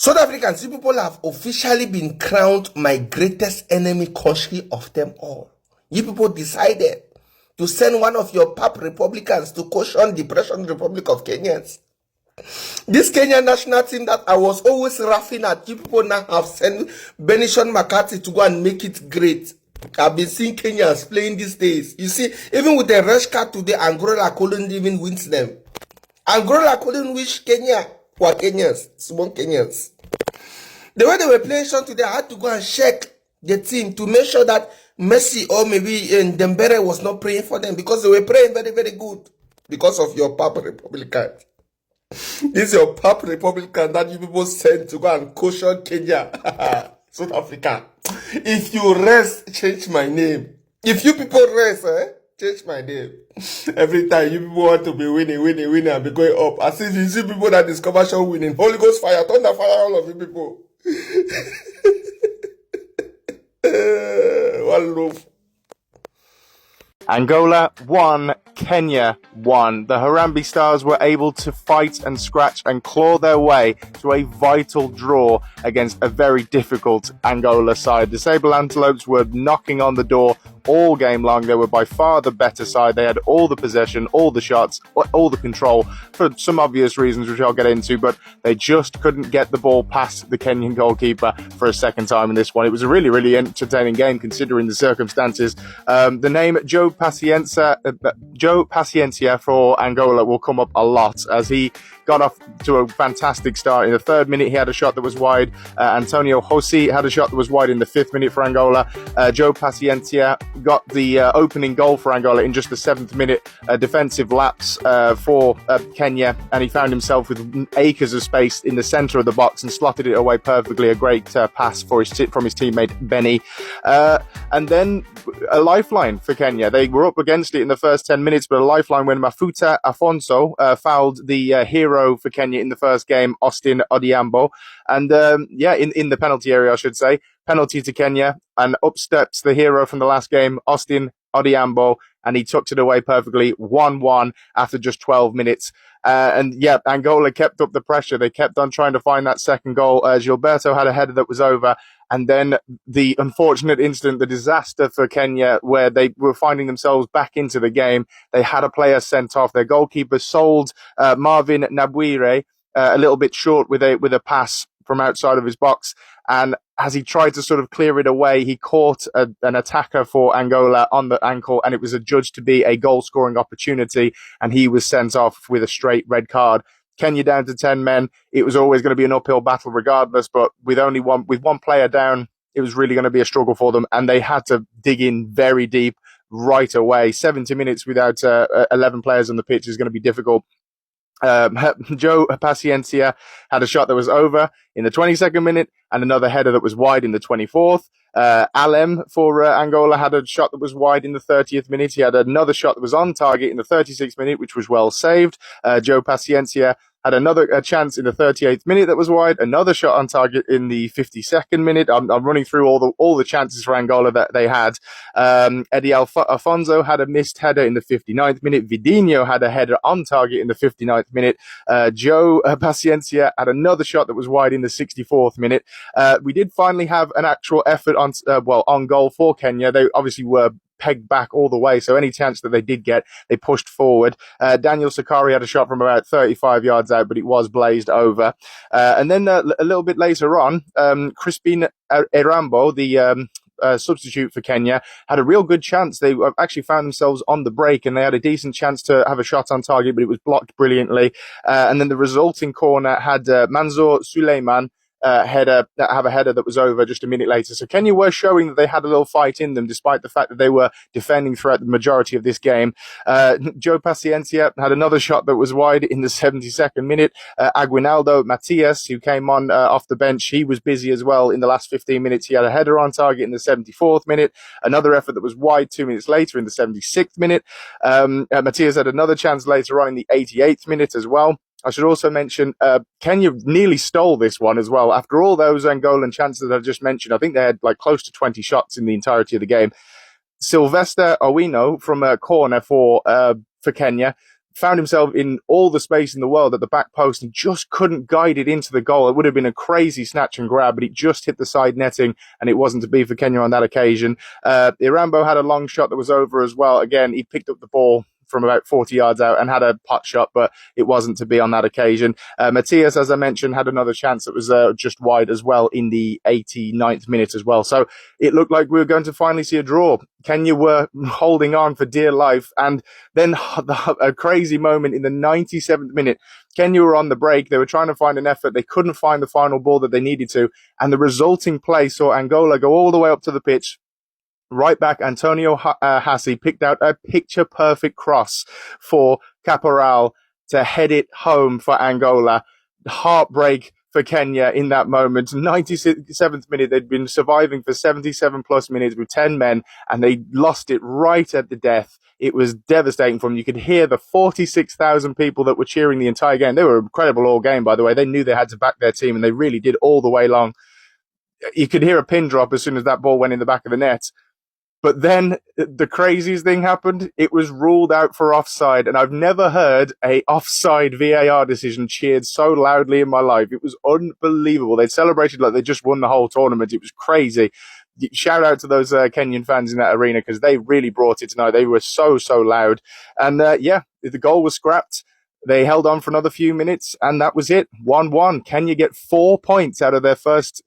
South Africans, you people have officially been crowned my greatest enemy country of them all. You people decided to send one of your pap Republicans to caution the Depression Republic of Kenyans. This Kenyan national team that I was always laughing at, you people now have sent Benishon McCarthy to go and make it great. I've been seeing Kenyans playing these days. You see, even with the rush card today, Angola couldn't even win them. Angola couldn't wish Kenya for Kenyans, small Kenyans. The way they were playing Sean today, I had to go and check the team to make sure that Messi or maybe Dembele was not praying for them, because they were praying very, very good because of your Papa Republican. This is your Papa Republican that you people sent to go and caution Kenya, South Africa. If you rest, change my name. If you people rest, change my name. Every time you people want to be winning, and be going up. As if you see people that discover show winning. Holy Ghost fire, thunder fire, all of you people. One love. Angola won, Kenya won. The Harambee Stars were able to fight and scratch and claw their way to a vital draw against a very difficult Angola side. The Sable Antelopes were knocking on the door all game long. They were by far the better side. They had all the possession, all the shots, all the control for some obvious reasons, which I'll get into, but they just couldn't get the ball past the Kenyan goalkeeper for a second time in this one. It was a really, really entertaining game considering the circumstances. The name Joe Paciencia for Angola will come up a lot, as he got off to a fantastic start. In the 3rd minute, he had a shot that was wide. Antonio Josi had a shot that was wide in the 5th minute for Angola. Joe Paciencia got the opening goal for Angola in just the 7th minute. Defensive lapse for Kenya, and he found himself with acres of space in the centre of the box and slotted it away perfectly. A great pass from his teammate Benny. And then a lifeline for Kenya. They were up against it in the first 10 minutes, but a lifeline when Mafuta Afonso fouled the hero for Kenya in the first game, Austin Odiambo. And in the penalty area, I should say. Penalty to Kenya, and up steps the hero from the last game, Austin Odiambo, and he tucked it away perfectly, 1-1 after just 12 minutes. Angola kept up the pressure. They kept on trying to find that second goal. Gilberto had a header that was over. And then the unfortunate incident, the disaster for Kenya, where they were finding themselves back into the game. They had a player sent off. Their goalkeeper sold Marvin Nabwire a little bit short with a pass from outside of his box. And as he tried to sort of clear it away, he caught an attacker for Angola on the ankle, and it was adjudged to be a goal-scoring opportunity, and he was sent off with a straight red card. Kenya down to 10 men. It was always going to be an uphill battle regardless, but with one player down, it was really going to be a struggle for them, and they had to dig in very deep right away. 70 minutes without 11 players on the pitch is going to be difficult. Joe Paciencia had a shot that was over in the 22nd minute and another header that was wide in the 24th. Alem for Angola had a shot that was wide in the 30th minute. He had another shot that was on target in the 36th minute, which was well saved. Joe Paciencia had another chance in the 38th minute that was wide, another shot on target in the 52nd minute. I'm running through all the chances for Angola that they had. Eddie Afonso had a missed header in the 59th minute. Vidinho had a header on target in the 59th minute. Joe Paciencia had another shot that was wide in the 64th minute. We did finally have an actual effort on goal for Kenya. They obviously were pegged back all the way, so any chance that they did get, they pushed forward. Daniel Sakari had a shot from about 35 yards out, but it was blazed over. And then a little bit later on, Crispin Erambo, the substitute for Kenya, had a real good chance. They actually found themselves on the break, and they had a decent chance to have a shot on target, but it was blocked brilliantly. And then the resulting corner had Manzoor Suleiman have a header that was over just a minute later. So Kenya were showing that they had a little fight in them, despite the fact that they were defending throughout the majority of this game. Joe Paciencia had another shot that was wide in the 72nd minute. Aguinaldo Matias, who came on off the bench, he was busy as well in the last 15 minutes. He had a header on target in the 74th minute. Another effort that was wide 2 minutes later in the 76th minute. Matias had another chance later on in the 88th minute as well. I should also mention Kenya nearly stole this one as well. After all those Angolan chances that I just mentioned, I think they had like close to 20 shots in the entirety of the game. Sylvester Owino from a corner for Kenya found himself in all the space in the world at the back post and just couldn't guide it into the goal. It would have been a crazy snatch and grab, but it just hit the side netting, and it wasn't to be for Kenya on that occasion. Irambo had a long shot that was over as well. Again, he picked up the ball from about 40 yards out and had a pot shot, but it wasn't to be on that occasion. Matthias, as I mentioned, had another chance that was just wide as well in the 89th minute as well. So it looked like we were going to finally see a draw. Kenya were holding on for dear life, and then a crazy moment in the 97th minute. Kenya were on the break. They were trying to find an effort. They couldn't find the final ball that they needed to, and the resulting play saw Angola go all the way up to the pitch. Right back, Antonio Hassi picked out a picture-perfect cross for Caporal to head it home for Angola. Heartbreak for Kenya in that moment. 97th minute, they'd been surviving for 77 plus minutes with 10 men, and they lost it right at the death. It was devastating for them. You could hear the 46,000 people that were cheering the entire game. They were incredible all game, by the way. They knew they had to back their team, and they really did all the way long. You could hear a pin drop as soon as that ball went in the back of the net. But then the craziest thing happened. It was ruled out for offside, and I've never heard a offside VAR decision cheered so loudly in my life. It was unbelievable. They celebrated like they just won the whole tournament. It was crazy. Shout out to those Kenyan fans in that arena, because they really brought it tonight. They were so loud. And the goal was scrapped. They held on for another few minutes, and that was it. 1-1. Kenya get 4 points out of their first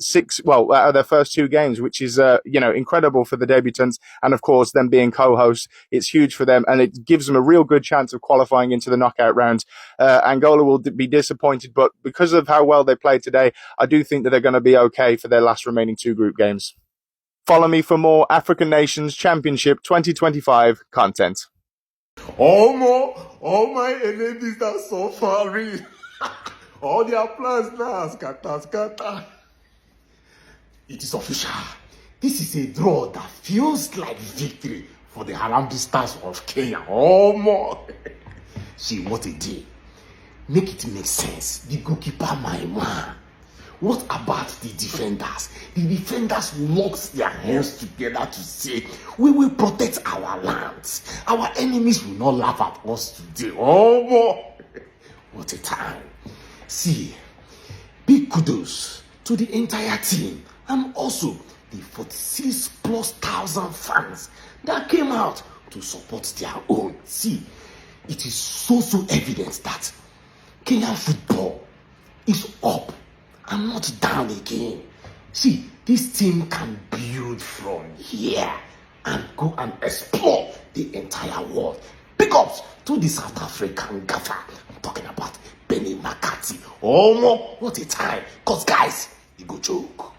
out of their first 2 games, which is, incredible for the debutants. And of course, them being co-hosts, it's huge for them, and it gives them a real good chance of qualifying into the knockout round. Angola will be disappointed, but because of how well they played today, I do think that they're going to be okay for their last remaining 2 group games. Follow me for more African Nations Championship 2025 content. All my enemies are suffering. All their plans now scatter. It is official. This is a draw that feels like victory for the Harambee Stars of Kenya. See, what a day. Make it make sense. The goalkeeper, my man. What about the defenders? The defenders locked their hands together to say, we will protect our lands. Our enemies will not laugh at us today. What a time. See, big kudos to the entire team, and also the 46,000+ fans that came out to support their own. See, it is so evident that Kenyan football is up and not down again. See, this team can build from here and go and explore the entire world. Big ups to the South African gaffer. I'm talking about Benny McCarthy. What a time. Cause guys, you go choke.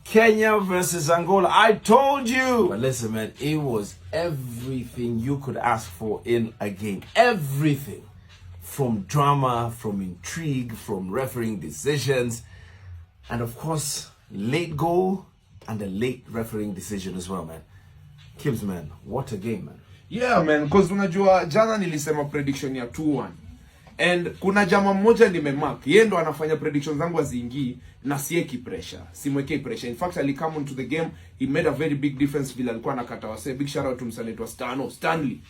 Kenya versus Angola. I told you. But listen, man, it was everything you could ask for in a game. Everything. From drama, from intrigue, from refereeing decisions, and of course, late goal and a late refereeing decision as well, man. Kibbs, man, what a game, man. Yeah, man, because unajua jana nilisema prediction ya 2-1. And kuna jama mmoja nimemark. Yeye ndo anafanya predictions zangu aziingii na sieki pressure. Simwekei pressure. In fact, ali come into the game, he made a very big difference vile alikuwa anakata wase. Big shout out to msaletu wa Stanley.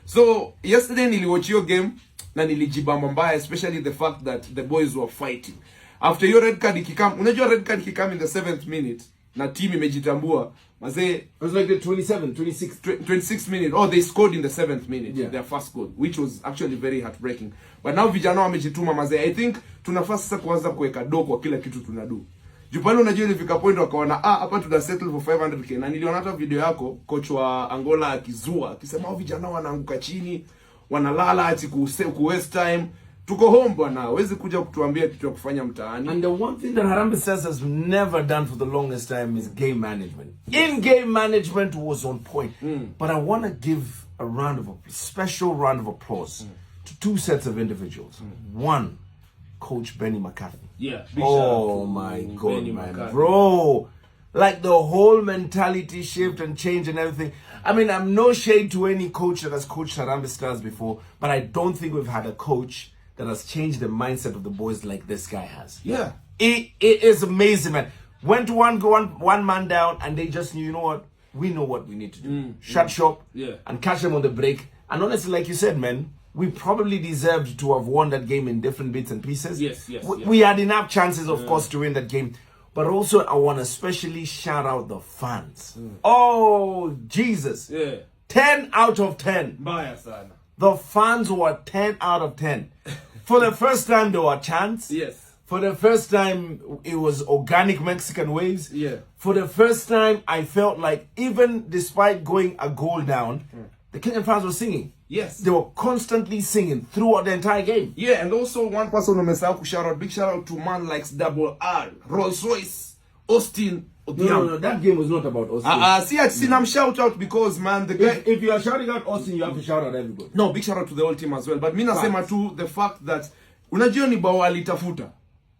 So, yesterday niliwatch your game na nilijibamba mbaya, especially the fact that the boys were fighting. After your red card ikikam, unajua red card ikikam in the 7th minute na team imejitambua, mazee, it was like the 26th minute. Oh, they scored in the 7th minute, yeah. Their first goal, which was actually very heartbreaking. But now vijana wamejituma mazee. I think tunafaa sasa kuanza kuweka do kwa kila kitu tunadu. Jupani unajua ilifika point wakaona hapa tuna settle for 500k, na niliona hata video yako coach wa Angola akizua akisema vijana wanaanguka chini, wanalala ati ku waste time. Tuko home bwana, hawezi kuja kutuambia kitu ya kufanya mtaani. And the one thing that Harambee Stars has never done for the longest time is game management. In-game management was on point. But I want to give a special round of applause to 2 sets of individuals. One, Coach Benny McCarthy. Yeah. Oh my God, man. Bro. Like the whole mentality shift and change and everything. I mean, I'm no shade to any coach that has coached Harambee Stars before, but I don't think we've had a coach that has changed the mindset of the boys like this guy has. Yeah. It is amazing, man. Went to one man down, and they just knew, you know what? We know what we need to do. Shut shop and catch them on the break And honestly, like you said, man, we probably deserved to have won that game in different bits and pieces. Yes. We had enough chances, of course, to win that game. But also, I want to especially shout out the fans. Oh, Jesus. Yeah. 10 out of 10. Mbaya sana. The fans were 10 out of 10. For the first time, there were chants. Yes. For the first time, it was organic Mexican waves. Yeah. For the first time, I felt like even despite going a goal down, the Kenyan fans were singing. Yes. They were constantly singing throughout the entire game. Yeah, and also one person who messed shout out, big shout out to man like Double R, Rolls Royce, Austin. No, that game was not about Austin. See, I'm shout out because, man, the guy... If you are shouting out Austin, you have to shout out everybody. No, big shout out to the whole team as well. But mi nasema too, the fact that, unajua ni bao alitafuta.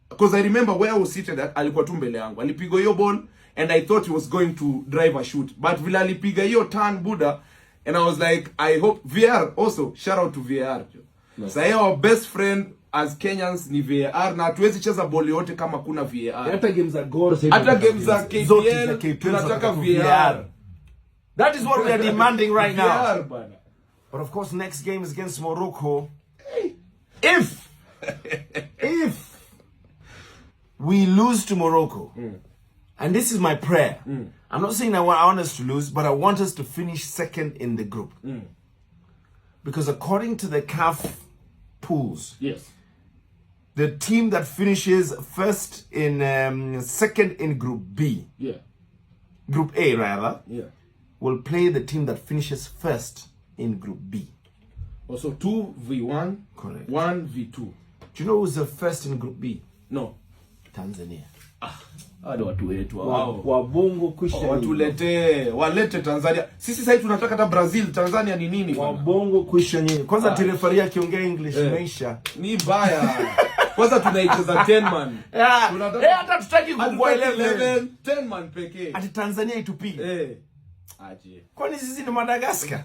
Because I remember where I was seated at, alikuwa tu mbele yangu. Alipiga hiyo ball, and I thought he was going to drive a shoot. But vile alipiga hiyo turn, Buddha, and I was like, I hope... VAR, also, shout out to VAR. Yes. So our best friend as Kenyans ni VAR, na hatuwezi cheza ball yote kama kuna VAR. Hata games za Gor, hata games za KPL, tunataka VAR. That is what we are demanding right now. VAR, bana. But of course, next game is against Morocco. If we lose to Morocco, and this is my prayer, I'm not saying I want us to lose, but I want us to finish second in the group. Because according to the CAF pools, yes, the team that finishes first in second in Group B, Group A rather, will play the team that finishes first in Group B. Also 2v1, correct. 1v2. Do you know who's the first in Group B? No. Tanzania. Hadi watu wetu wabongo kusha walete Tanzania. Sisi sasa tunataka hata Brazil. Tanzania ni nini? Wabongo kusha nyinyi. Kwanza tirefari akiongea English maisha. Ni baya. Kwanza tunaicheza 10 man. Hata tutaki kukua 11 10 man pekee. Ati Tanzania itupige. Aje. Kwani sisi ni Madagascar?